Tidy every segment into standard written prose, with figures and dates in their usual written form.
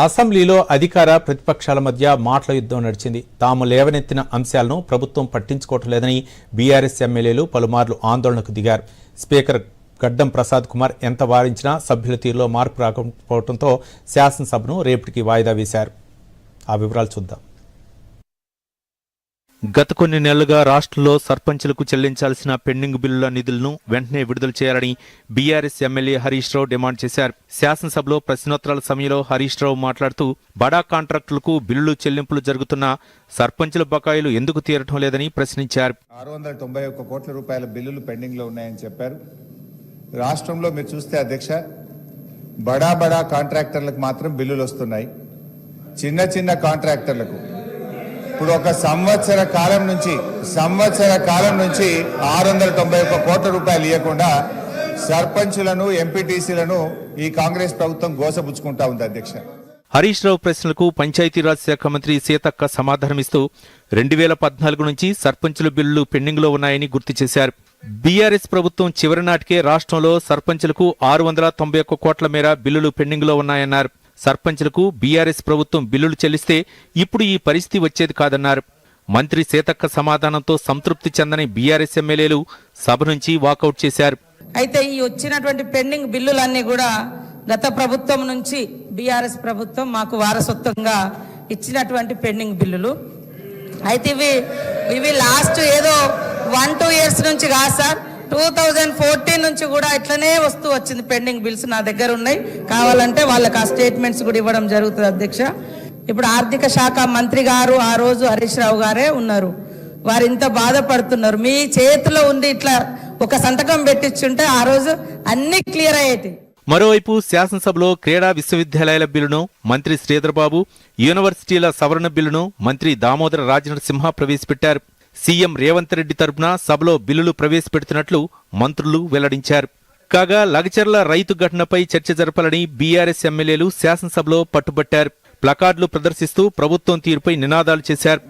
అసెంబ్లీలో అధికార ప్రతిపక్షాల మధ్య మాటల యుద్ధం నడిచింది. తాము లేవనెత్తిన అంశాలను ప్రభుత్వం పట్టించుకోవటం లేదని బీఆర్ఎస్ ఎమ్మెల్యేలు పలుమార్లు ఆందోళనకు దిగారు. స్పీకర్ గడ్డం ప్రసాద్ కుమార్ ఎంత వారించినా సభ్యుల తీరులో మార్పు రాకపోవడంతో శాసనసభను రేపటికి వాయిదా వేశారు. ఆ వివరాలు చూద్దాం. గత కొన్ని నెలలుగా రాష్ట్రంలో సర్పంచులకు చెల్లించాల్సిన పెండింగ్ బిల్లుల నిధులను వెంటనే విడుదల చేయాలని BRS MLA Harish Rao demand చేశారు. శాసనసభలో ప్రశ్నోత్తరాల సమయంలో హరీష్ రావు మాట్లాడుతూ బడా కాంట్రాక్టులకు బిల్లులు చెల్లింపులు జరుగుతున్నా సర్పంచుల బకాయిలు ఎందుకు తీరటం లేదని ప్రశ్నించారు. 691 కోట్ల రూపాయల బిల్లులు పెండింగ్ లో ఉన్నాయని చెప్పారు. రాష్ట్రంలో మీరు చూస్తే అధ్యక్ష, బడా కాంట్రాక్టర్లకు మాత్రం బిల్లులు వస్తున్నాయి. చిన్న కాంట్రాక్టర్లకు ఇప్పుడు ఒక సంవత్సర కాలం నుంచి 691 కోట్ల రూపాయలు ఇవ్వకుండా సర్పంచులను ఎంపీటీసీలను ఈ కాంగ్రెస్ ప్రభుత్వం గోసపుచ్చుకుంటా ఉంది అధ్యక్ష. హరీష్ రావు ప్రశ్నలకు పంచాయతీరాజ్ శాఖ మంత్రి సీతక్క సమాధానమిస్తూ 2014 నుంచి సర్పంచుల బిల్లులు పెండింగ్ లో ఉన్నాయని గుర్తు చేశారు. బీఆర్ఎస్ ప్రభుత్వం చివరి నాటికే రాష్ట్రంలో సర్పంచులకు 691 కోట్ల మేర బిల్లులు పెండింగ్ లో ఉన్నాయన్నారు. సర్పంచులకు బీఆర్ఎస్ ప్రభుత్వం బిల్లులు చెల్లిస్తే ఇప్పుడు ఈ పరిస్థితి వచ్చేది కాదన్నారు. మంత్రి సీతక్క సమాధానంతో సంతృప్తి చెందని బీఆర్ఎస్ ఎమ్మెల్యేలు సభ నుంచి వాకౌట్ చేశారు. అయితే ఈ వచ్చినటువంటి పెండింగ్ బిల్లులన్నీ కూడా గత ప్రభుత్వం నుంచి బీఆర్ఎస్ ప్రభుత్వం మాకు వారసత్వంగా ఇచ్చినటువంటి పెండింగ్ బిల్లులు. అయితే ఇవి లాస్ట్ ఏదో 1-2 ఇయర్స్ నుంచి కాదు సార్, 2014 నుంచి కూడా ఇట్లనే వస్తూ వచ్చింది. పెండింగ్ బిల్స్ నా దగ్గర ఉన్నాయి, కావాలంటే వాళ్ళకి ఆ స్టేట్మెంట్స్ కూడా ఇవ్వడం జరుగుతుంది అధ్యక్ష. ఇప్పుడు ఆర్థిక శాఖ మంత్రి గారు ఆ రోజు హరీష్ రావు గారే ఉన్నారు. వారు ఇంత బాధపడుతున్నారు. మీ చేతిలో ఉంది, ఇట్లా ఒక సంతకం పెట్టించుంటే ఆ రోజు అన్ని క్లియర్ అయ్యేటి. మరోవైపు శాసనసభలో క్రీడా విశ్వవిద్యాలయాల బిల్లును మంత్రి శ్రీధర్బాబు, యూనివర్సిటీల సవరణ బిల్లును మంత్రి దామోదర రాజనరసింహ ప్రవేశపెట్టారు. సీఎం రేవంత్ రెడ్డి తరపున సభలో బిల్లులు ప్రవేశపెడుతున్నట్లు మంత్రులు వెల్లడించారు. కాగా లగచర్ల రైతు ఘటనపై చర్చ జరపాలని బీఆర్ఎస్ ఎమ్మెల్యేలు శాసనసభలో పట్టుబట్టారు. ప్లకార్డులు ప్రదర్శిస్తూ ప్రభుత్వం తీరుపై నినాదాలు చేశారు.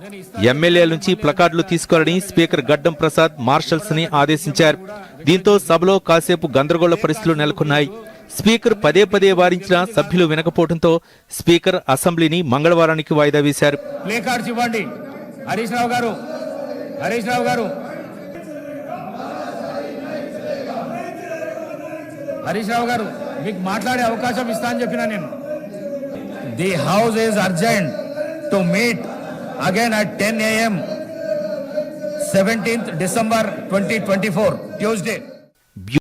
ఎమ్మెల్యేల నుంచి ప్లకార్డులు తీసుకోవాలని స్పీకర్ గడ్డం ప్రసాద్ మార్షల్స్ ని ఆదేశించారు. దీంతో సభలో కాసేపు గందరగోళ పరిస్థితులు నెలకొన్నాయి. స్పీకర్ పదే వారించినా సభ్యులు వినకపోవడంతో స్పీకర్ అసెంబ్లీని మంగళవారానికి వాయిదా వేశారు. హరీష్ రావు గారు మీకు మాట్లాడే అవకాశం ఇస్తా అని చెప్పినా నేను. The house is urgent to meet again at 10 AM 17th December 2024 Tuesday.